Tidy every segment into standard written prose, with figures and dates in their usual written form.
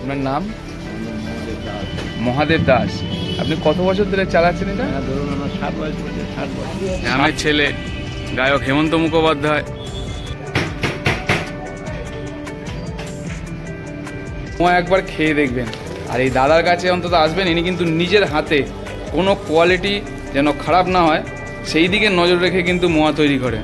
আপনার নাম? মহাদেব দাস। আপনি কত বছর ধরে চালাচ্ছেন এটা? ধরুন আমার 60 বয়স হচ্ছে, 60 বছর। আমার ছেলে গায়ক হেমন্ত মুখোপাধ্যায়। একবার খেয়ে দেখবেন, আর এই দাদার কাছে অন্তত আসবেন, ইনি কিন্তু নিজের হাতে কোনো কোয়ালিটি যেন খারাপ না হয় সেই দিকে নজর রেখে কিন্তু মোয়া তৈরি করে।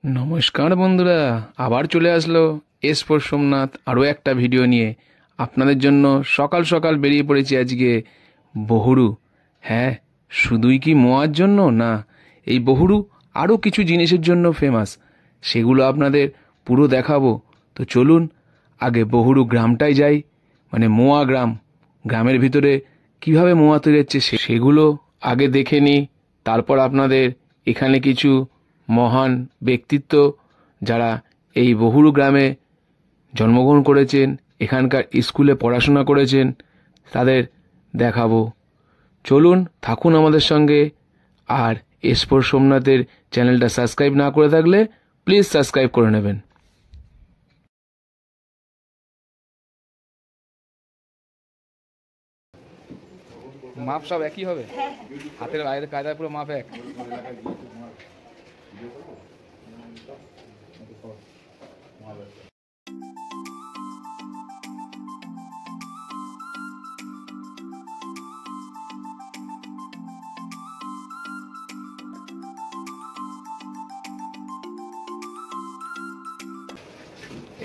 নমস্কার বন্ধুরা, আবার চলে আসলো এসপোর্ট সোমনাথ আরও একটা ভিডিও নিয়ে। আপনাদের জন্য সকাল সকাল বেরিয়ে পড়েছি আজকে বহুরু। হ্যাঁ, শুধুই কি মোয়ার জন্য না, এই বহুরু আরও কিছু জিনিসের জন্য ফেমাস, সেগুলো আপনাদের পুরো দেখাবো। তো চলুন আগে বহুরু গ্রামটাই যাই, মানে মোয়া গ্রাম। গ্রামের ভিতরে কিভাবে মোয়া তৈরি হচ্ছে সেগুলো আগে দেখে নিই, তারপর আপনাদের এখানে কিছু মহান ব্যক্তিত্ব যারা এই বহুরু গ্রামে জন্মগ্রহণ করেছেন, এখানকার স্কুলে পড়াশোনা করেছেন, তাদের দেখাবো। চলুন থাকুন আমাদের সঙ্গে। আর এসপোর্ট সোমনাথের চ্যানেলটা সাবস্ক্রাইব না করে থাকলে প্লিজ সাবস্ক্রাইব করে নেবেন। মাপ সব একই হবে? হাতের বাইরে কায়দা পুরো মাপ এক?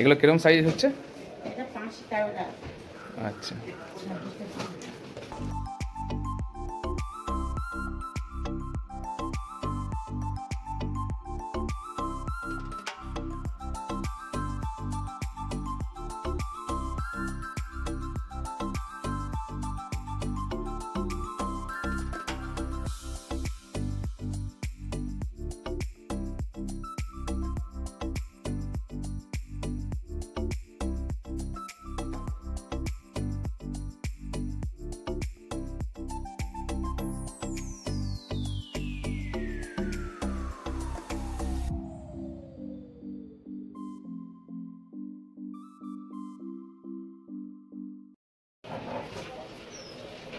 এগুলো কিরকম সাইজ হচ্ছে? আচ্ছা,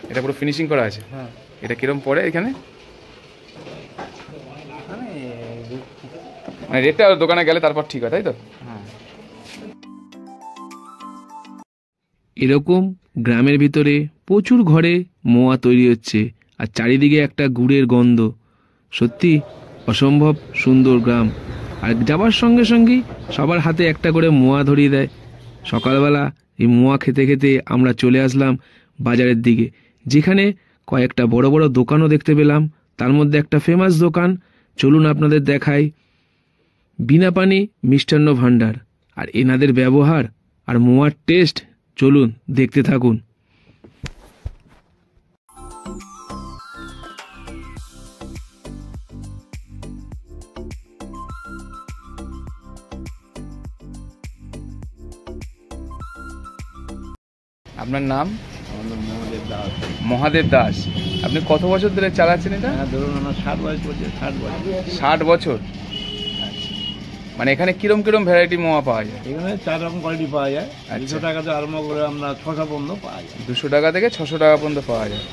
এটা পুরো ফিনিশিং করা আছে। হ্যাঁ, এটা কিরকম পড়ে এখানে? মানে রেটটা দোকানে গেলে তারপর ঠিক হয়, তাই তো? হ্যাঁ। এরকম গ্রামের ভিতরে প্রচুর ঘরে মোয়া তৈরি হচ্ছে, আর চারিদিকে একটা গুড়ের গন্ধ। সত্যি অসম্ভব সুন্দর গ্রাম। আর যাবার সঙ্গে সঙ্গেই সবার হাতে একটা করে মোয়া ধরিয়ে দেয়। সকালবেলা এই মোয়া খেতে খেতে আমরা চলে আসলাম বাজারের দিকে, যেখানে কয়েকটা বড় বড় দোকানও দেখতে পেলাম। তার মধ্যে একটা ফেমাস দোকান, চলুন আপনাদের দেখাই, বিনা পানি মিষ্টান্ন ভাণ্ডার। আর এনাদের ব্যবহার আর মোয়ার টেস্ট চলুন দেখতে থাকুন। আপনার নাম? মহাদেব দাস। মহাদেব দাস। আপনি কত বছর ধরে চালাচ্ছেন এটা? ধরুন আমার 60 বয়স হচ্ছে, 60 বছর। 60 বছর। আচ্ছা, মানে এখানে কিরম কিরম ভ্যারাইটি মোয়া পাওয়া যায়? এখানে 4 রকম কোয়ালিটি পাওয়া যায়। আচ্ছা। 200 টাকা থেকে আরম্ভ করে আমরা 600 পর্যন্ত পাওয়া যায়। 200 টাকা থেকে 600 টাকা পর্যন্ত পাওয়া যায়।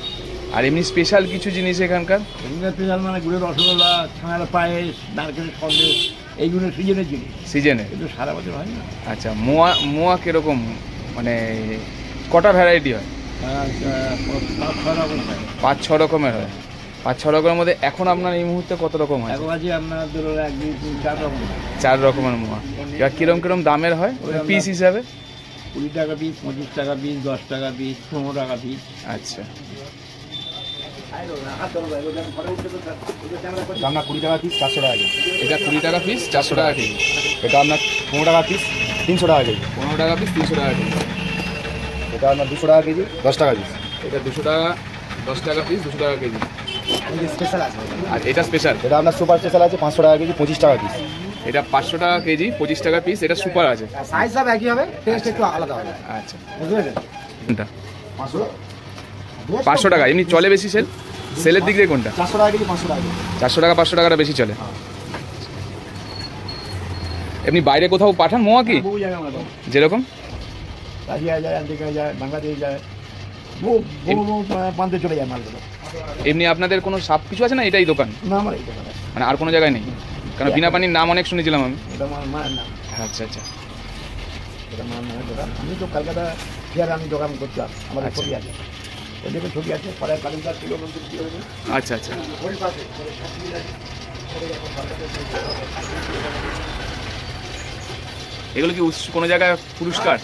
আর এমনি স্পেশাল কিছু জিনিস এখানকার? এখানে স্পেশাল মানে গুড়ের রসগোল্লা, ছানার পায়েস, নারকেলের সন্দেশ, এইগুলো সিজনের জিনিস। সিজনে? কিন্তু সারা বছর হয় না। আচ্ছা, মোয়া কিরকম, মানে কটা ভ্যারাইটি হয়? 5-6 রকম হয়। 5-6 রকমের হয়। 5-6 রকমের মধ্যে এখন আপনার এই মুহূর্তে কত রকম হয়? এখন আছে আপনার ধরুন 1, 2, 3, 4 রকম। 4 রকমের মোয়া। এবার কিরম কিরম দামের হয় পিস হিসাবে? 20 টাকা পিস, 25 টাকা পিস, 10 টাকা পিস, 15 টাকা পিস। আচ্ছা, আপনার 20 টাকা পিস 400 টাকা কেজি। এটা 20 টাকা পিস 400 টাকা কেজি। এটা আপনার 15 টাকা পিস 300 টাকা কেজি। 15 টাকা পিস 300 টাকা কেজি। এটা আপনার 200 টাকা কেজি, 10 টাকা পিস। এটা 200 টাকা, 10 টাকা পিস, 200 টাকা কেজি। স্পেশাল আছে, আর এটা স্পেশাল, এটা আপনার সুপার স্পেশাল আছে 500 টাকা কেজি, 25 টাকা পিস। এটা 500 টাকা কেজি, 25 টাকা পিস। এটা সুপার আছে। সাইজ সব একই হবে, টেস্ট একটু আলাদা হবে। আচ্ছা, বুঝতে পেরেছেন? কোনটা 500 500 টাকা এমনি চলে বেশি সেলের দিক দিয়ে কোনটা? 400 টাকা কেজি, 500 টাকা কেজি। 400 টাকা 500 টাকাটা বেশি চলে। এমনি বাইরে কোথাও পাঠান মোয়া কি? বহু জায়গায় আমরা পাবো। যেরকম রাজিয়া যায়, আন্টিকা যায়, বাংলাদেশ যায়, বহু বহু বহু প্রান্তে চলে যায় মালগুলো। এমনি আপনাদের কোনো সাপ কিছু আছে না এটাই দোকান? না, আমার এই দোকানে মানে আর কোনো জায়গায় নেই? কারণ বিনা পানির নাম অনেক শুনেছিলাম আমি। এটা মায়ের নাম, আচ্ছা আচ্ছা এটা মায়ের নামের দোকান। আমি তো কলকাতা ফেয়ারে আমি দোকান করতাম, আমাদের ছবি আছে, ওদেরকে ছবি আছে, পরে কালিদাস ছিল মন্দির কি হয়েছে আচ্ছা আচ্ছা। ওই পাশে এগুলো কি কোনো জায়গায় পুরস্কার?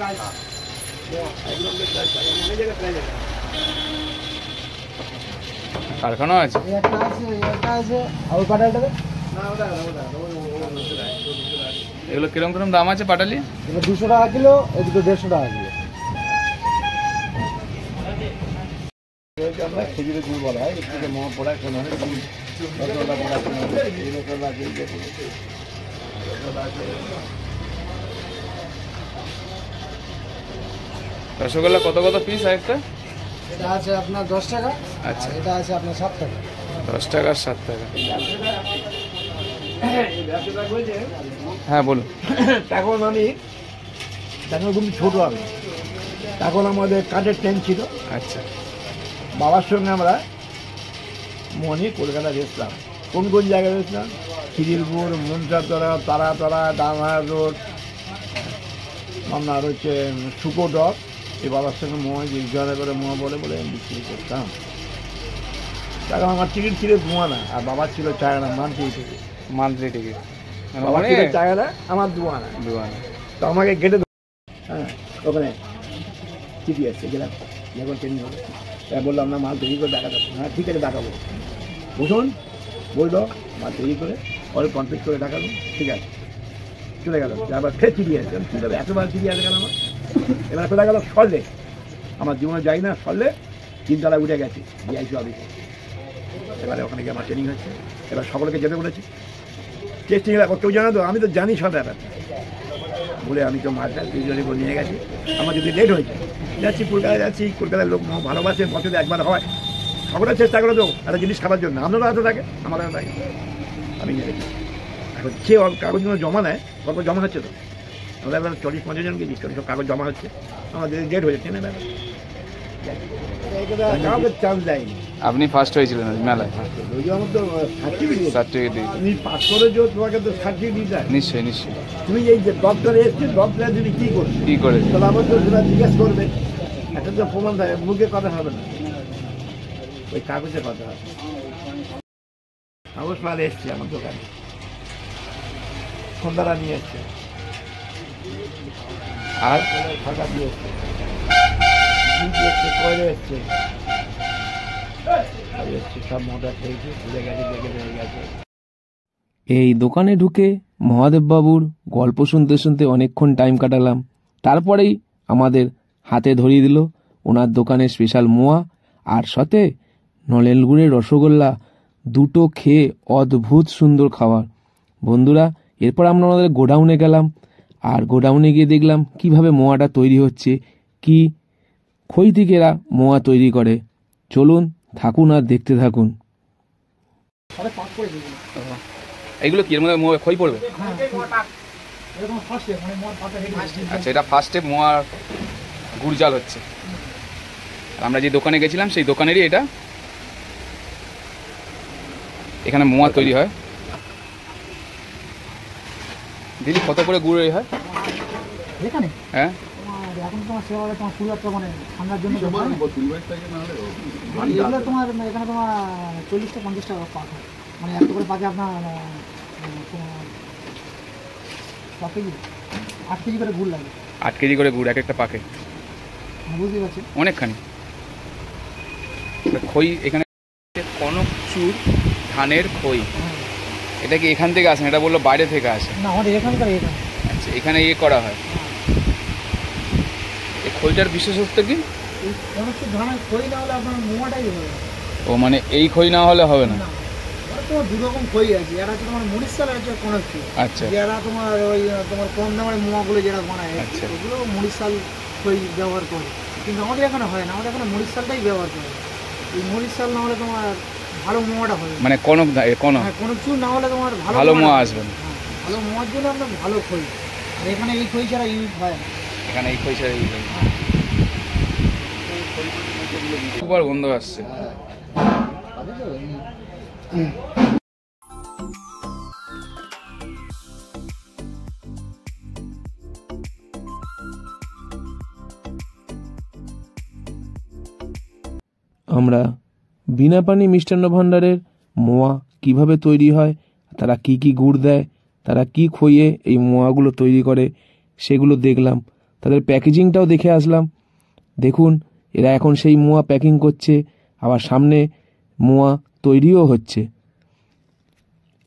কারখানা আছে? একটা আছে, একটা আছে, আর ওই পাটাটাতে এগুলো কিরম কিরম দাম আছে পাটালি? এটা 200 টাকা কিলো, এই দুটো 150 টাকা কিলো। আমরা খেজুরের গুড় বলা হয়, এর থেকে মহা পড়া কেন হয়, রসগোল্লা পড়া কেন হয়, এই রসগোল্লা আছে, এই দেখুন। রসগোল্লা আছে। রসগোল্লা কত কত পিস একটা? এটা আছে আপনার 10 টাকা, আচ্ছা, আর এটা আছে আপনার 7 টাকা। 10 টাকা আর 7 টাকা। এই ব্যবসাটা করেছে, হ্যাঁ বলুন। তখন আমি খুব ছোট, আমি তখন আমাদের কাঠের ট্রেন ছিল। আচ্ছা, বাবার সঙ্গে আমরা মনে কলকাতা গেছিলাম। কোন কোন জায়গায় গেছিলাম? খিদিরপুর, মনসাতলা, তারাতলা, ডানহার রোড, আপনার হচ্ছে সুকোডক। এই বাবার সঙ্গে মোয়া জিজ্ঞাসা করে মোয়া বলে বলে আমি বিক্রি করতাম। তখন আমার টিকিট ছিল দুয়ানা, আর বাবার ছিল China monthly ticket. Monthly ticket. বাবার ছিল চায়না, আমার দুয়ানা। তো আমাকে গেটে হ্যাঁ ওখানে চিঠি আসছে, গেলাম যখন ট্রেনিং হবে, বললাম না মাল তৈরি করে দেখাতে। হ্যাঁ ঠিক আছে দেখাবো, বুঝুন বললো মাল তৈরি করে পরে কমপ্লিট করে দেখালো, ঠিক আছে চলে গেল। তারপর ফের চিঠি আসছে, আমি ঠিক আছে এতবার চিঠি আসে গেল আমার। এবার কোথায় গেল? সল্লে, আমার জীবনে যাই না সল্লে, 3 তলায় উঠে গেছি ডিআইসি অফিসে। এবারে ওখানে গিয়ে আমার ট্রেনিং হচ্ছে, এবার সকলকে যেতে বলেছি। টেস্টিং ব্যাপার কেউ জানো তো? আমি তো জানি সব ব্যাপারটা বলে আমি তো মাছটা দুজনে করে নিয়ে গেছি। আমার যদি লেট হয়েছে, যাচ্ছি কলকাতায়, যাচ্ছি কলকাতার লোক ভালোবাসে, বছরে একবার হয়, সকলে চেষ্টা করে তো একটা জিনিস খাবার জন্য। আপনারও হাতে থাকে, আমার হাতে থাকে, আমি নিয়ে গেছি। এখন সে কাগজগুলো জমা নেয়, গল্প জমা হচ্ছে তো, আমরা এবার 40-50 জন গেছি, সব কাগজ জমা হচ্ছে, আমাদের লেট হয়েছে ট্রেনে ব্যাপার, কাউকে চান্স দেয়নি। আপনি ফার্স্ট হয়েছিলেন মেলায়? ওই যে আমার তো সার্টিফিকেট দিয়ে? তুমি পাস করেছো, তোমাকে তো সার্টিফিকেট দিতে হয়। নিশ্চয়ই নিশ্চয়ই। তুমি এই যে ডক্টরে এসছে, ডক্টরে তুমি কী করবে? কি করে? তাহলে আমার তো সেটা জিজ্ঞেস করবে, একটা তো প্রমাণ থাকে, মুখে কথা হবে না, ওই কাগজে কথা হবে। কাগজ মাল এসছে আমার দোকানে, সন্ধ্যারা নিয়ে এসছে, আর ফাঁকা দিয়ে এসছে, এসছে, কয়লে এসছে, সব মোটা খেয়েছে, ভুলে গেছে, দেখে হয়ে গেছে। এই দোকানে ঢুকে মহাদেববাবুর গল্প শুনতে শুনতে অনেকক্ষণ টাইম কাটালাম। তারপরেই আমাদের হাতে ধরিয়ে দিল ওনার দোকানের স্পেশাল মোয়া, আর সাথে নলেন গুড়ের রসগোল্লা। দুটো খেয়ে অদ্ভুত সুন্দর খাবার। বন্ধুরা, এরপর আমরা আমাদের গোডাউনে গেলাম, আর গোডাউনে গিয়ে দেখলাম কিভাবে মোয়াটা তৈরি হচ্ছে, কি খই থেকে এরা মোয়া তৈরি করে। চলুন, থাকুন আর দেখতে থাকুন। এইগুলো কি এর মধ্যে খই পড়বে? আচ্ছা, এটা ফার্স্ট স্টেপ, মোয়ার গুড় জাল হচ্ছে। আমরা যে দোকানে গেছিলাম সেই দোকানেরই এটা, এখানে মোয়া তৈরি হয়। দিদি কত করে গুড় হয় এখানে? হ্যাঁ, এখন তোমার সেবা তোমার শুরুটা মানে ঠান্ডার জন্য এগুলো তোমার এখানে তোমার 40 থেকে 50 টাকা পাক হয়, মানে একটা করে পাকে আপনার 8 কেজি করে গুড় লাগে। 8 কেজি করে গুড় এক একটা পাকে, বুঝতে পারছি অনেকখানি। খই এখানে কনক চুর ধানের খই, এটা কি এখান থেকে আসে? এটা বললো বাইরে থেকে আসে। না, আমাদের এখানকার এখানে। আচ্ছা, এখানে ইয়ে করা হয়। এই খইটার বিশেষত্ব কি? এই কনকচুর ধানের খই না হলে আপনার মোয়াটাই হবে না। ও মানে এই খই না হলে হবে না? ওরা তোমার দু রকম খই আছে, একটা হচ্ছে তোমার মরিচাল, একটা কনকচুর। আচ্ছা যারা তোমার ওই তোমার কম দামের মোয়াগুলো যারা বানায়, আচ্ছা। ওগুলো মরিচাল খই ব্যবহার করে, কিন্তু আমাদের এখানে হয় না, আমাদের এখানে মরিচালটাই ব্যবহার করে। এই মরিচাল না হলে তোমার ভালো মোয়াটা হবে না। মানে কনকচুর না হলে তোমার ভালো মোয়া আসবে না। ভালো মোয়ার জন্য আপনার ভালো খই, আর এখানে এই খই ছাড়া ইউজ হয় না। এখানে এই খই ছাড়া ইউজ হয় না। সুপার গন্ধ আসছে। আমরা বিনা পানি মিষ্টান্ন ভাণ্ডারের মোয়া কিভাবে তৈরি হয়, তারা কি কি গুড় দেয়, তারা কি খইয়ে এই মোয়াগুলো তৈরি করে সেগুলো দেখলাম। তাদের প্যাকেজিংটাও দেখে আসলাম। দেখুন এরা এখন সেই মোয়া প্যাকিং করছে, আবার সামনে মোয়া তৈরিও হচ্ছে।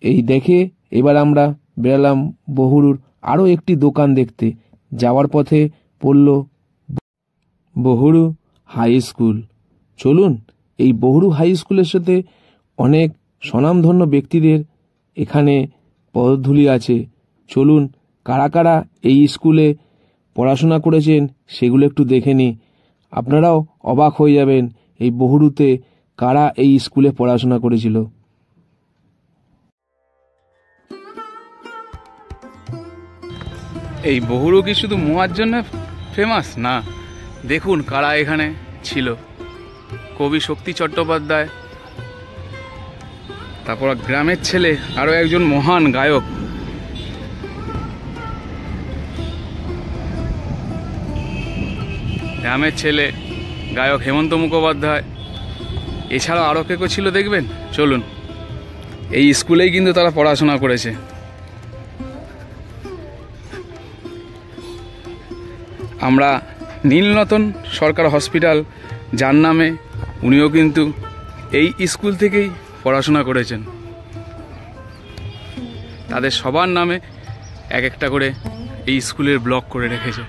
এই দেখে এবার আমরা বেরালাম বহুরুর আরও একটি দোকান দেখতে। যাওয়ার পথে পড়ল বহুরু হাই স্কুল। চলুন এই বহুরু হাই স্কুলের সাথে অনেক স্বনামধন্য ব্যক্তিদের এখানে পদধূলি আছে। চলুন কারা কারা এই স্কুলে পড়াশোনা করেছেন সেগুলো একটু দেখে নিই। আপনারাও অবাক হয়ে যাবেন এই বহুরুতে কারা এই স্কুলে পড়াশোনা করেছিল। এই বহুরু কি শুধু মোয়ার জন্য ফেমাস? না, দেখুন কারা এখানে ছিল। কবি শক্তি চট্টোপাধ্যায়, তারপর গ্রামের ছেলে আরো একজন মহান গায়ক, গ্রামের ছেলে গায়ক হেমন্ত মুখোপাধ্যায়, এছাড়াও আরও কেউ ছিল দেখবেন। চলুন, এই স্কুলেই কিন্তু তারা পড়াশোনা করেছে। আমরা নীলনতন সরকার হসপিটাল যার নামে, উনিও কিন্তু এই স্কুল থেকেই পড়াশোনা করেছেন। তাদের সবার নামে এক একটা করে এই স্কুলের ব্লক করে রেখেছে।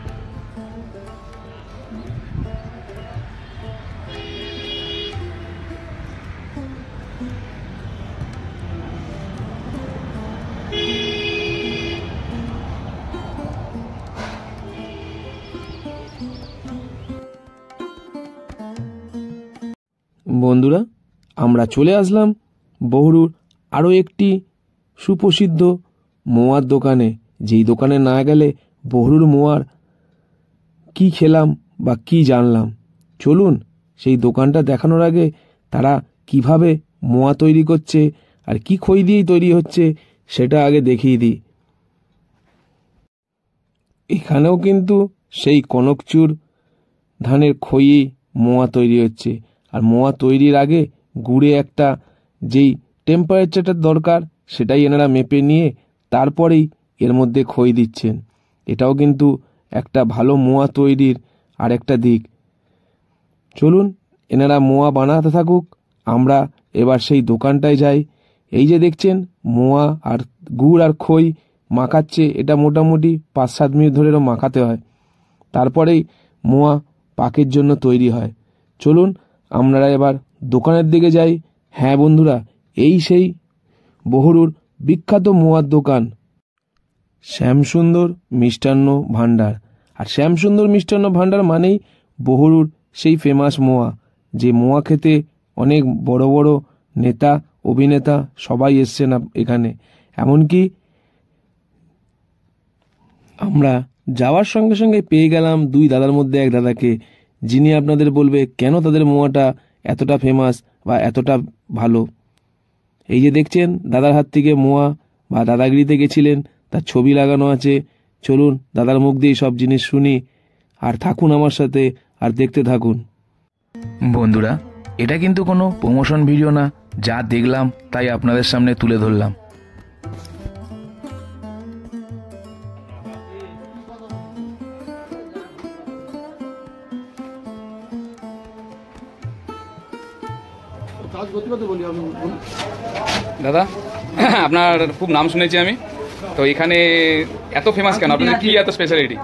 বন্ধুরা, আমরা চলে আসলাম বহুরুর আরও একটি সুপ্রসিদ্ধ মোয়ার দোকানে, যেই দোকানে না গেলে বহুরুর মোয়ার কি খেলাম বা কি জানলাম। চলুন সেই দোকানটা দেখানোর আগে তারা কিভাবে মোয়া তৈরি করছে আর কি খই দিয়েই তৈরি হচ্ছে সেটা আগে দেখিয়ে দিই। এখানেও কিন্তু সেই কনকচুর ধানের খইয়েই মোয়া তৈরি হচ্ছে। আর মোয়া তৈরির আগে গুড়ে একটা যেই টেম্পারেচারটা দরকার সেটাই এনারা মেপে নিয়ে তারপরেই এর মধ্যে খই দিচ্ছেন। এটাও কিন্তু একটা ভালো মোয়া তৈরির আর একটা দিক। চলুন এনারা মোয়া বানাতে থাকুক, আমরা এবার সেই দোকানটায় যাই। এই যে দেখছেন মোয়া আর গুড় আর খই মাখাচ্ছে, এটা মোটামুটি 5-7 মিনিট ধরেও মাখাতে হয়, তারপরেই মোয়া পাকের জন্য তৈরি হয়। চলুন আমরা এবার দোকানের দিকে যাই। হ্যাঁ বন্ধুরা, এই সেই বহুরুর বিখ্যাত মোয়ার দোকান শ্যামসুন্দর মিষ্টান্ন ভাণ্ডার। আর শ্যামসুন্দর মিষ্টান্ন ভাণ্ডার মানেই বহুরুর সেই ফেমাস মোয়া, যে মোয়া খেতে অনেক বড় বড় নেতা অভিনেতা সবাই এসছেন এখানে। এমনকি আমরা যাওয়ার সঙ্গে সঙ্গে পেয়ে গেলাম দুই দাদার মধ্যে এক দাদাকে, যিনি আপনাদের বলবে কেন তাদের মোয়াটা এতটা ফেমাস বা এতটা ভালো। এই যে দেখছেন দাদার হাত থেকে মোয়া বা দাদাগিরিতে গেছিলেন তার ছবি লাগানো আছে। চলুন দাদার মুখ দিয়ে সব জিনিস শুনি, আর থাকুন আমার সাথে আর দেখতে থাকুন। বন্ধুরা, এটা কিন্তু কোনো প্রমোশন ভিডিও না, যা দেখলাম তাই আপনাদের সামনে তুলে ধরলাম। দাদা, আপনার খুব নাম শুনেছি আমি, তো এখানে এত ফেমাস কেন? আপনাদের কি এত স্পেশালিটি?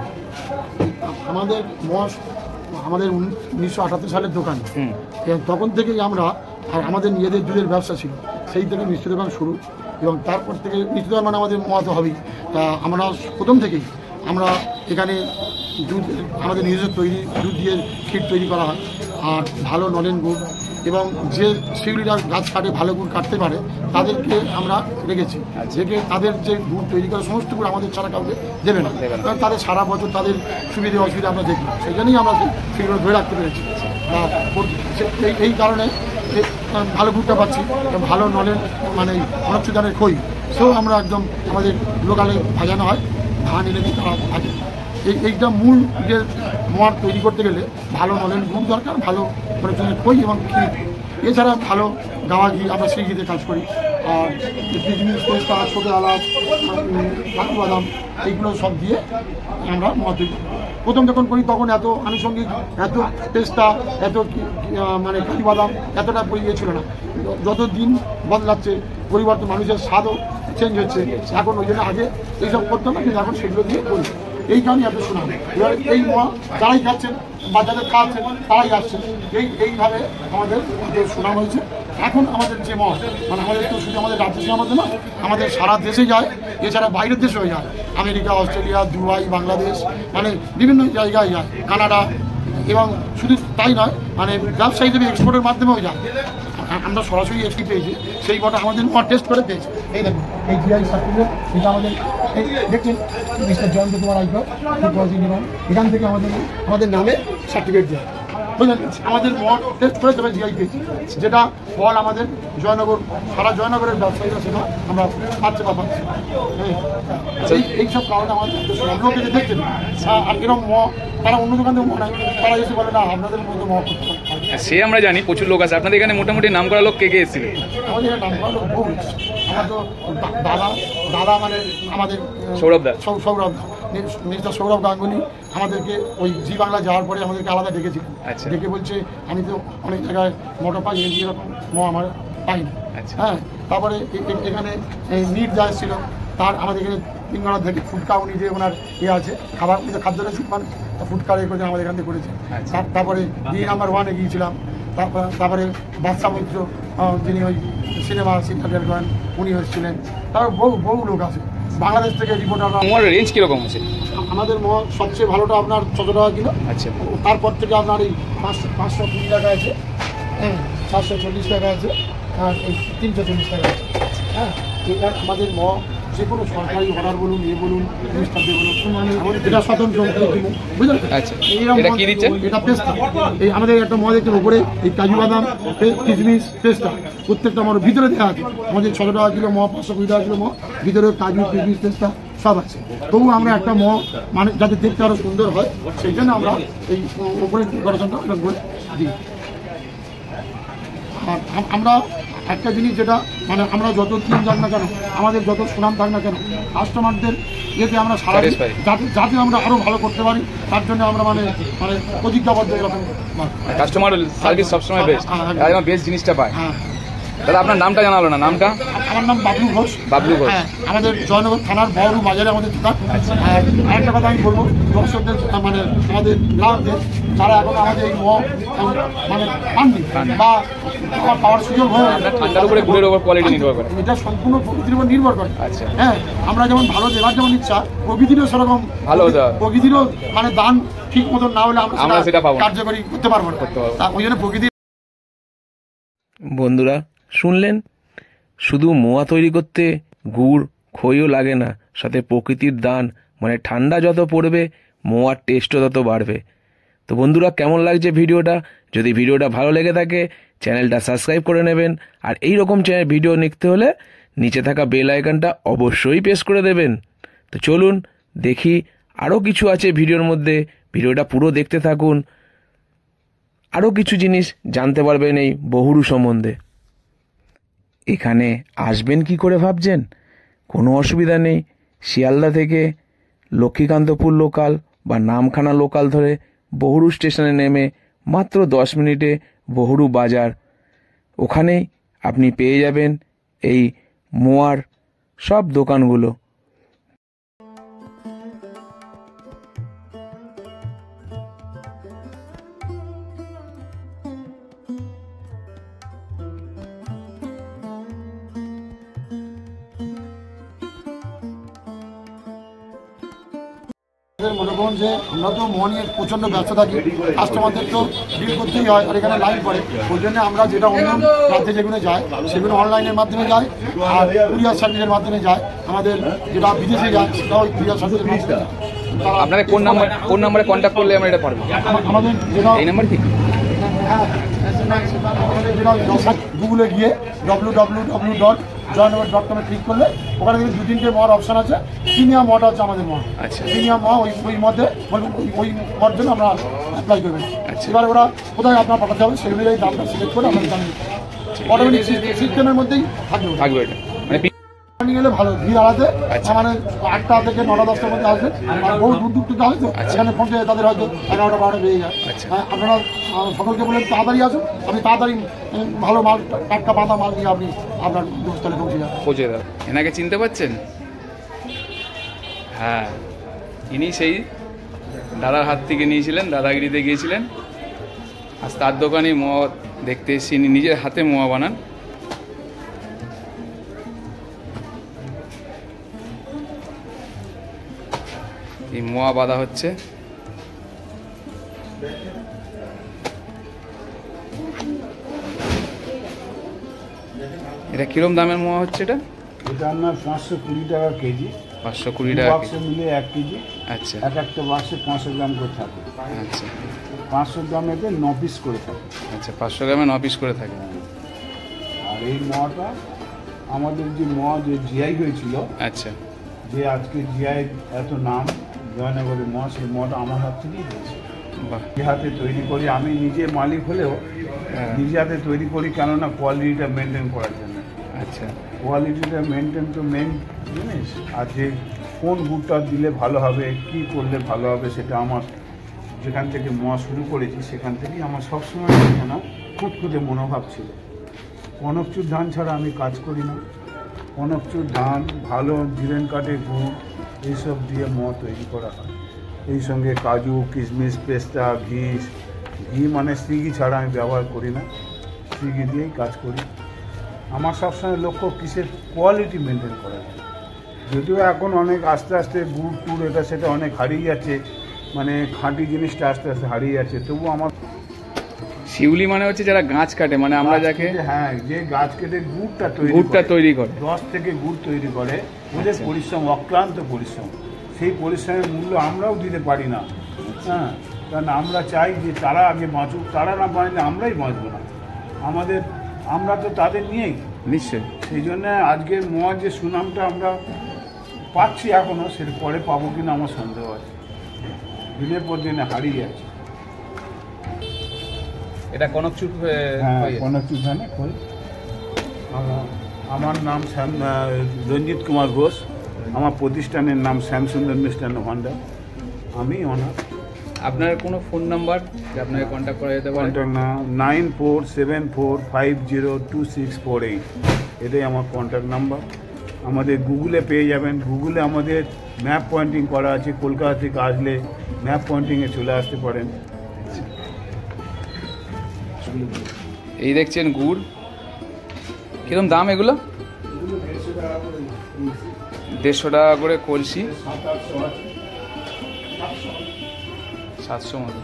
আমাদের মোয়া আমাদের 1978 সালের দোকান। তখন থেকেই আমরা, আর আমাদের নিজেদের দুধের ব্যবসা ছিল, সেই থেকে মিষ্টি দোকান শুরু। এবং তারপর থেকে মিষ্টি দোকান মানে আমাদের মোয়া তো হবেই। তা আমরা প্রথম থেকেই আমরা এখানে দুধ আমাদের নিজস্ব তৈরি দুধ দিয়ে ক্ষীর তৈরি করা হয়। আর ভালো নলেন গুড়, এবং যে শিউলিরা গাছ কাটে ভালো গুড় কাটতে পারে তাদেরকে আমরা রেখেছি, রেখে তাদের যে গুড় তৈরি করে সমস্ত গুড় আমাদের ছাড়া কাউকে দেবে না, কারণ তাদের সারা বছর তাদের সুবিধে অসুবিধা আমরা দেখি, সেই জন্যই আমরা সেগুলো ধরে রাখতে পেরেছি। এই কারণে ভালো গুড়টা পাচ্ছি, ভালো নলেন মানে অনেক সুদানের খই, সেও আমরা একদম আমাদের লোকালে ভাজানো হয়, ধান এনে দিয়ে তারা ভাজে। এইটা মূল যে মোয়ার তৈরি করতে গেলে ভালো নলেন গুড় দরকার, ভালো মানে খই এবং ক্ষীর, এছাড়া ভালো গাওয়া ঘি, আমরা সেই ঘিতে কাজ করি। আর কিশমিশ, পেস্তা, ছোটো এলাচ, কাজু বাদাম, এইগুলো সব দিয়ে আমরা মোয়া তৈরি করি। প্রথম যখন করি তখন এত আনুষঙ্গিক, এত পেস্তা, এত মানে কাজু বাদাম এতটা ইয়ে ছিল না। যত দিন বদলাচ্ছে পরিবর্তন, মানুষের স্বাদও চেঞ্জ হচ্ছে, এখন ওই জন্য আগে এইসব করতাম না, কিন্তু এখন সেগুলো দিয়ে করি। এই কারণে এত শোনা। এবার এই মোয়া যারাই খাচ্ছেন বা যাদের খাচ্ছেন তারাই আসছেন, এইভাবে আমাদের সুনাম হয়েছে। এখন আমাদের যে মোয়া মানে আমাদের তো শুধু আমাদের রাজ্যে সীমাবদ্ধ না, আমাদের সারা দেশে যায়, এছাড়া বাইরের দেশেও যায়, আমেরিকা, অস্ট্রেলিয়া, দুবাই, বাংলাদেশ, মানে বিভিন্ন জায়গায় যায়, কানাডা। এবং শুধু তাই নয়, মানে ব্যবসা হিসেবে এক্সপোর্টের মাধ্যমেও যায়। আমরা সরাসরি এসপি পেয়েছি, সেই বটা আমাদের মোয়া টেস্ট করে পেয়েছি। এই দেখুন এই জিআই সার্টিফিকেট, এটা আমাদের দেখছেন মিস্টার জয়ন্ত কুমার আইকর, এখান থেকে আমাদের নামে সার্টিফিকেট দেয়, বুঝলেন। আমাদের মোয়া টেস্ট করে তবে জিআই পেয়েছি, যেটা ফল আমাদের জয়নগর, সারা জয়নগরের ব্যবসায়ীরা সেটা আমরা পাচ্ছে বা পাচ্ছি। এইসব কারণে আমাদের লোকে দেখছেন, আর এরকম মোয়া তারা অন্য দোকান থেকে মনে হয়, তারা এসে বলে না আপনাদের মতো মোয়া করতে পারে। সে আমরা জানি প্রচুর লোক আছে আপনাদের এখানে, মোটামুটি নাম করা লোক কে কে এসেছিল? আমাদের এখানে নাম করা লোক বহু, আমার তো দাদা মানে আমাদের সৌরভ দা, মিস্টার সৌরভ গাঙ্গুলি আমাদেরকে ওই জি বাংলা যাওয়ার পরে আমাদেরকে আলাদা ডেকেছিলেন। ডেকে বলছে আমি তো অনেক জায়গায় মোটর পাই, এরকম আমার পাইনি। হ্যাঁ, তারপরে এখানে নিট যা এসেছিল, তার আমাদের এখানে তিনগড়া থেকে ফুটকা উনি যে ওনার আছে খাবার খাদ্যটা সুপান ফুটকার করে আমাদের এখান থেকে করেছে। তারপরে নাম্বার 1-এ গিয়েছিলাম, তারপরে বাদশা মৈত্র যিনি ওই সিনেমা সিরিয়াল করেন উনি এসেছিলেন। তারপর বহু লোক আছে বাংলাদেশ থেকে রিপোর্টাররা। মোয়ার রেঞ্জ কিরকম আছে? আমাদের মোয়া সবচেয়ে ভালোটা আপনার 600 টাকা কিলো। আচ্ছা, তারপর থেকে আপনার এই 520 টাকা আছে, হ্যাঁ 740 টাকা আছে, আর এই 340 টাকা আছে। হ্যাঁ, এটা আমাদের মোয়া যে কোনো সরকারি অর্ডার বলুন, বলুন মিনিস্টারদের বলুন, এটা স্বতন্ত্র, বুঝলেন। আচ্ছা, এটা কি দিচ্ছে? এটা পেস্তা। এই আমাদের একটা মদ দেখছেন উপরে এই কাজু বাদাম, কিশমিশ, পেস্তা প্রত্যেকটা আমার ভিতরে দেওয়া আছে। আমাদের 600 টাকা কিলো মদ, 520 টাকা কিলো মদ, ভিতরে কাজু, কিশমিশ, পেস্তা সব আছে। তবু আমরা একটা মদ মানে যাতে দেখতে আরো সুন্দর হয়, সেই জন্য আমরা এই উপরে ডেকোরেশনটা করে দিই। আর আমরা একটা জিনিস যেটা মানে আমরা যত দিন যাক না কেন, আমাদের যত সুনাম থাক না কেন, কাস্টমারদের এতে আমরা সারা যাতে আমরা আরো ভালো করতে পারি, তার জন্য আমরা মানে প্রতিজ্ঞাবদ্ধ এরকম। কাস্টমার সার্ভিস সবসময় বেস্ট, একদম বেস্ট জিনিসটা পায়। দাদা আপনার নামটা জানালো না? নামটা? আমার নাম বাবলু ঘোষ। বাবলু ঘোষ। আমাদের জয়নগর থানার বড় বাজারে আমাদের দোকান। আর আরেকটা কথা আমি বলবো দর্শকদের, মানে আমাদের গ্রাহকদের যারা এখন আমাদের এই মানে পাননি বা পাওয়ার সুযোগ হয়ে ঠান্ডার উপরে গুড়ের উপর কোয়ালিটি নির্ভর করে, এটা সম্পূর্ণ প্রকৃতির উপর নির্ভর করে। আচ্ছা, হ্যাঁ, আমরা যেমন ভালো দেওয়ার যেমন ইচ্ছা, প্রকৃতিরও সেরকম ভালো, প্রকৃতিরও মানে দান ঠিক মতন না হলে আমরা সেটা কার্যকরী করতে পারবো না। ওই জন্য প্রকৃতি। বন্ধুরা শুনলেন, শুধু মোয়া তৈরি করতে গুড় খইও লাগে না, সাথে প্রকৃতির দান, মানে ঠান্ডা যত পড়বে মোয়ার টেস্টও তত বাড়বে। তো বন্ধুরা কেমন লাগছে ভিডিওটা? যদি ভিডিওটা ভালো লেগে থাকে চ্যানেলটা সাবস্ক্রাইব করে নেবেন, আর এই রকম ভিডিও দেখতে হলে নিচে থাকা বেল আইকনটা অবশ্যই প্রেস করে দেবেন। তো চলুন দেখি আরও কিছু আছে ভিডিওর মধ্যে, ভিডিওটা পুরো দেখতে থাকুন, আরও কিছু জিনিস জানতে পারবেন এই বহুরু সম্বন্ধে। এখানে আসবেন কি করে ভাবছেন? কোনো অসুবিধা নেই, শিয়ালদা থেকে লক্ষ্মীকান্তপুর লোকাল বা নামখানা লোকাল ধরে বহুরু স্টেশনে নেমে মাত্র 10 মিনিটে বহুরু বাজার, ওখানেই আপনি পেয়ে যাবেন এই মোয়ার সব দোকানগুলো। মনে করুন যে আমরা তো মনের প্রচণ্ড ব্যস্ত থাকি, কাস্টমারদের তো ডিল করতেই হয়, আর এখানে লাইন পড়ে। ওই জন্য আমরা যেটা অন্য রাজ্যে যেগুলো যায় সেগুলো অনলাইনের মাধ্যমে যায়, আর কুরিয়ার সার্ভিসের মাধ্যমে যায়। আমাদের যেটা বিদেশে যায় সেটা ওই কুরিয়ার সার্ভিসের মাধ্যমে যায়। আপনাকে কোন নাম্বারে কন্ট্যাক্ট করলে আমরা এটা পারবো? আমাদের যেটা এই নাম্বার কি? গুগলে গিয়ে www.joynagar.com ক্লিক করলে ওখানে কিন্তু 2-3টে মড অপশন আছে। প্রিমিয়াম মড আছে আমাদের মড। আচ্ছা। প্রিমিয়াম মড ওই মধ্যে ওই মড জন্য আমরা অ্যাপ্লাই করবেন। আচ্ছা। এবার ওরা কোথায় আপনার পাঠাতে হবে সেগুলো এই দামটা সিলেক্ট করে আমরা জানি, অটোমেটিক সিস্টেমের মধ্যেই থাকবে এটা মানে এলে ভালো ভিড় আলাদা। মানে 8টা থেকে 9টা 10টার মধ্যে আসবেন, আর বহু দূর থেকে আসবে সেখানে পৌঁছে তাদের হয়তো 11টা 12টা বেজে যায়। আপনারা সকলকে বলেন তাড়াতাড়ি আসুন, আপনি তাড়াতাড়ি ভালো মাল টাটকা বাঁধা মাল দিয়ে আপনি আপনার গন্তব্যস্থলে পৌঁছে যাবেন। এনাকে চিনতে পারছেন? হ্যাঁ, ইনি সেই দাদার হাত থেকে নিয়েছিলেন, দাদাগিরিতে গিয়েছিলেন। আজ তার দোকানে মোয়া দেখতে এসেছি, ইনি নিজের হাতে মোয়া বানান। এই মোয়া বাঁধা হচ্ছে। এটা কিরম দামের মোয়া হচ্ছে? এটা আপনার 520 টাকা কেজি। 520 টাকা বাক্সে মিলে 1 কেজি। আচ্ছা, একটা বাক্সে 500 গ্রাম করে থাকে। আচ্ছা, 500 গ্রামেতে 9 পিস করে থাকে। আচ্ছা, 500 গ্রামে 9 পিস করে থাকে। আর এই মোয়াটা আমাদের যে মোয়া যে জিআই হয়েছিল, আচ্ছা, যে আজকে জিআই এত নাম জয়নগরের মোয়া, সেই মোয়াটা আমার হাত থেকেই হয়েছে। বাহ, নিজে হাতে তৈরি করি, আমি নিজে মালিক হলেও নিজে হাতে তৈরি করি, কেননা কোয়ালিটিটা মেনটেন করার জন্য। আচ্ছা, কোয়ালিটিটা মেনটেন তো মেন জিনিস। আর যে কোন গুড়টা দিলে ভালো হবে, কি করলে ভালো হবে, সেটা আমার যেখান থেকে মোয়া শুরু করেছি সেখান থেকেই আমার সবসময় যেন খুঁতখুঁতে মনোভাব ছিল। কনকচুর ধান ছাড়া আমি কাজ করি না। কনকচুর ধান, ভালো জিরেন কাঠের গুড়, এইসব দিয়ে মোয়া তৈরি করা হয়। এই সঙ্গে কাজু, কিশমিশ, পেস্তা, ঘি মানে সিগি ছাড়া আমি ব্যবহার করি না, সিগি দিয়েই কাজ করি। আমার সবসময় লক্ষ্য কিসের কোয়ালিটি মেনটেন করা যায়। যদিও এখন অনেক আস্তে আস্তে গুড় টুড় এটা সেটা অনেক হারিয়ে যাচ্ছে, মানে খাঁটি জিনিসটা আস্তে আস্তে হারিয়ে যাচ্ছে। তবু আমার শিউলি মানে হচ্ছে যারা গাছ কাটে, মানে আমরা যাকে, হ্যাঁ, যে গাছ কেটে গুড়টা তৈরি করে, রস থেকে গুড় তৈরি করে, ওদের পরিশ্রম, অক্লান্ত পরিশ্রম। সেই পরিশ্রমের মূল্য আমরাও দিতে পারি না। হ্যাঁ, কারণ আমরা চাই যে তারা আগে বাঁচুক, তারা না বাঁচলে আমরাই বাঁচবো না। আমরা তো তাদের নিয়েই নিশ্চয়ই। সেই জন্য আজকের মোয়ার যে সুনামটা আমরা পাচ্ছি এখনও, সেটা পরে পাবো কিনা আমার সন্দেহ আছে। দিনের পর দিনে হারিয়ে যাচ্ছে। এটা কনকচুর, হ্যাঁ, কনকচুর ধানে করি। আমার নাম রঞ্জিত কুমার ঘোষ। আমার প্রতিষ্ঠানের নাম শ্যামসুন্দর মিষ্টান্ন ভাণ্ডার। আমি ওনার। আপনার কোনো ফোন নাম্বার আপনাকে কন্ট্যাক্ট করা যেতে পারে? কন্ট্যাক্ট নাম 9474502648। এটাই আমার কন্ট্যাক্ট নাম্বার। আমাদের গুগলে পেয়ে যাবেন। গুগলে আমাদের ম্যাপ পয়েন্টিং করা আছে। কলকাতা থেকে আসলে ম্যাপ পয়েন্টিংয়ে চলে আসতে পারেন। এই দেখছেন গুড়, কিরম দাম এগুলো? 150 টাকা করে কলসি, 700 মতো।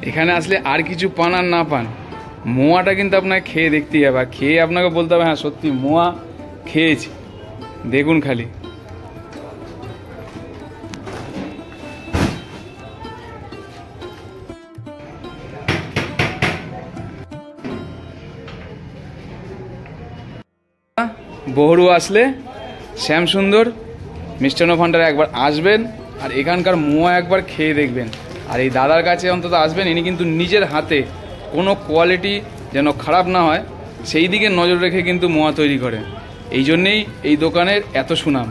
এখানে আসলে আর কিছু পান আর না পান, মোয়াটা কিন্তু আপনাকে খেয়ে দেখতেই হবে। আর খেয়ে আপনাকে বলতে হবে হ্যাঁ সত্যি মোয়া খেয়েছি। দেখুন খালি, বহরু আসলে শ্যামসুন্দর মিষ্টান্ন ভাণ্ডারে একবার আসবেন, আর এখানকার মোয়া একবার খেয়ে দেখবেন। আর এই দাদার কাছে অন্তত আসবেন, ইনি কিন্তু নিজের হাতে কোনো কোয়ালিটি যেন খারাপ না হয় সেই দিকে নজর রেখে কিন্তু মোয়া তৈরি করেন। এই জন্যেই এই দোকানের এত সুনাম।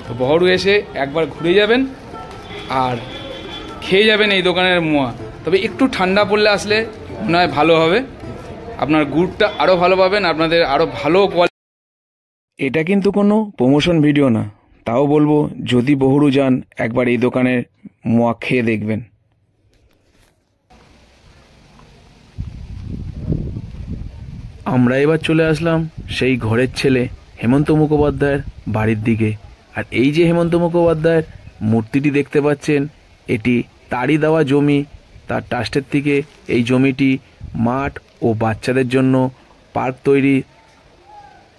তো বহরু এসে একবার ঘুরে যাবেন আর খেয়ে যাবেন এই দোকানের মোয়া। তবে একটু ঠান্ডা পড়লে আসলে মনে হয় ভালো হবে, আপনার গুড়টা আরও ভালো পাবেন, আপনাদের আরও ভালো কোয়ালিটি। এটা কিন্তু কোনো প্রমোশন ভিডিও না, তাও বলবো যদি বহরু যান একবার এই দোকানের মোয়া খেয়ে দেখবেন। আমরা এবার চলে আসলাম সেই ঘরের ছেলে হেমন্ত মুখোপাধ্যায়ের বাড়ির দিকে। আর এই যে হেমন্ত মুখোপাধ্যায়ের মূর্তিটি দেখতে পাচ্ছেন, এটি তারই দেওয়া জমি। তার ট্রাস্টের থেকে এই জমিটি মাঠ ও বাচ্চাদের জন্য পার্ক তৈরি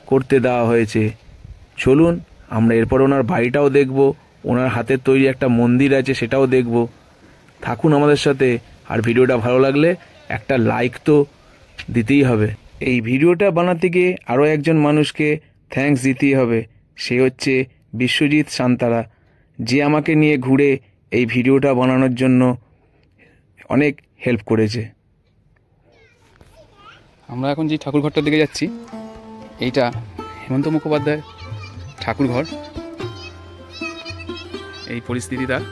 করতে দেওয়া হয়েছে। চলুন আমরা এরপর ওনার বাড়িটাও দেখব, ওনার হাতের তৈরি একটা মন্দির আছে সেটাও দেখব। থাকুন আমাদের সাথে। আর ভিডিওটা ভালো লাগলে একটা লাইক তো দিতেই হবে। এই ভিডিওটা বানাতে গিয়ে আরও একজন মানুষকে থ্যাঙ্কস দিতেই হবে, সে হচ্ছে বিশ্বজিৎ সান্তারা, যে আমাকে নিয়ে ঘুরে এই ভিডিওটা বানানোর জন্য অনেক হেল্প করেছে। আমরা এখন যে ঠাকুরঘরটার দিকে যাচ্ছি, এইটা হেমন্ত মুখোপাধ্যায় ঠাকুরঘর। এই পরিস্থিতি তার,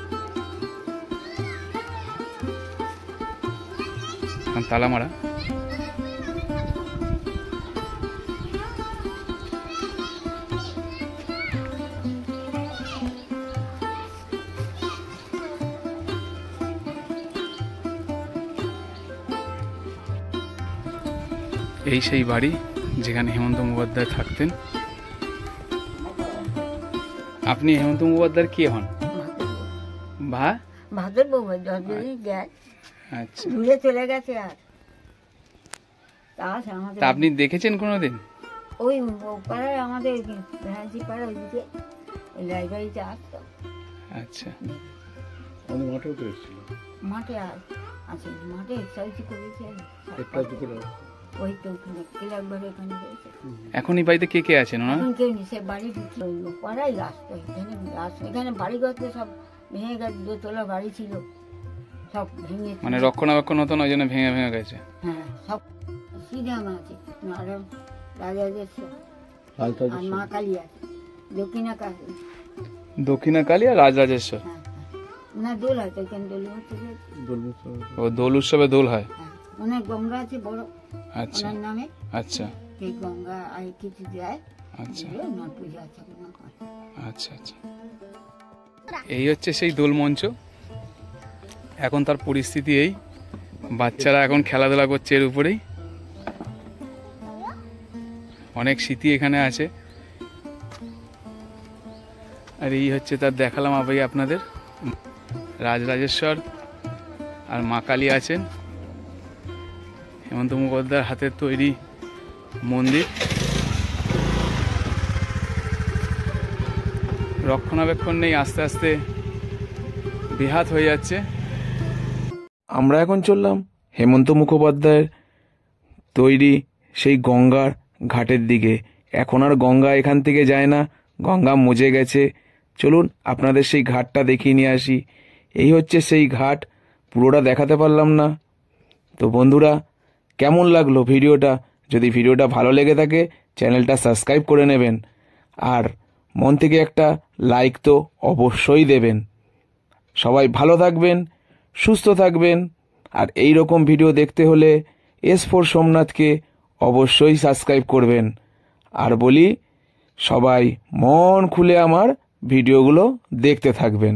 তালা মারা। এই সেই বাড়ি যেখানে হেমন্ত মুখোপাধ্যায় থাকতেন। আপনি হেমন্ত মুখোপাধ্যায়ের কে হন? ভাতের বউ যতদিন গেছে, আচ্ছা, দূরে চলে গেছে। আর তা আপনি দেখেছেন কোনোদিন? ওই পাড়ায় আমাদের ভ্যান্সি পাড়া ওইদিকে ওই লাইব্রেরিতে আসতো। আচ্ছা, মাঠে আছে, মাঠে এক্সারসাইজ করেছে। ওই তো ওখানে ক্লাবঘরে ওখানে রয়েছে। এখন এই বাড়িতে কে কে আছেন? এখন কেউ নেই, সে বাড়ি ঢুকলো পাড়াই আসতো। এখানে বাড়ি করতে সব ভেঙে গেছে, দোতলা বাড়ি ছিল, সব ভেঙে, মানে রক্ষণাবেক্ষণ হতো না, ওই জন্য ভেঙে ভেঙে গেছে। হ্যাঁ, সব সিনেম আছে, নারায়ণ রাজাদেশ্বর আর মা কালী আছে, দক্ষিণা কালী আর রাজরাজেশ্বর। হ্যাঁ, না দোল হয় তো, এখানে দোল উৎসব, ও দোল উৎসবে দোল হয়। ওনার গঙ্গা আছে বড়, আচ্ছা ওনার নামে। আচ্ছা, সেই গঙ্গা আর কিছু যায়। আচ্ছা ওনার পূজা আছে। আচ্ছা আচ্ছা, এই হচ্ছে সেই দোল মঞ্চ। এখন তার পরিস্থিতি এই, বাচ্চারা এখন খেলাধুলা করছে এর উপরেই। অনেক স্মৃতি এখানে আছে। আর এই হচ্ছে তার, দেখালাম আগে আপনাদের, রাজরাজেশ্বর আর মা কালী আছেন। হেমন্ত মুখোপাধ্যায়ের হাতের তৈরি মন্দির। রক্ষণাবেক্ষণ নেই, আস্তে আস্তে বেহাত হয়ে যাচ্ছে। আমরা এখন চললাম হেমন্ত মুখোপাধ্যায়ের তৈরি সেই গঙ্গার ঘাটের দিকে। এখন আর গঙ্গা এখান থেকে যায় না, গঙ্গা মজে গেছে। চলুন আপনাদের সেই ঘাটটা দেখিয়ে নিয়ে আসি। এই হচ্ছে সেই ঘাট, পুরোটা দেখাতে পারলাম না। তো বন্ধুরা, কেমন লাগলো ভিডিওটা? যদি ভিডিওটা ভালো লেগে থাকে চ্যানেলটা সাবস্ক্রাইব করে নেবেন, আর মন থেকে একটা লাইক তো অবশ্যই দেবেন। সবাই ভালো থাকবেন, সুস্থ থাকবেন। আর এই রকম ভিডিও দেখতে হলে S4 সোমনাথকে অবশ্যই সাবস্ক্রাইব করবেন। আর বলি, সবাই মন খুলে আমার ভিডিওগুলো দেখতে থাকবেন।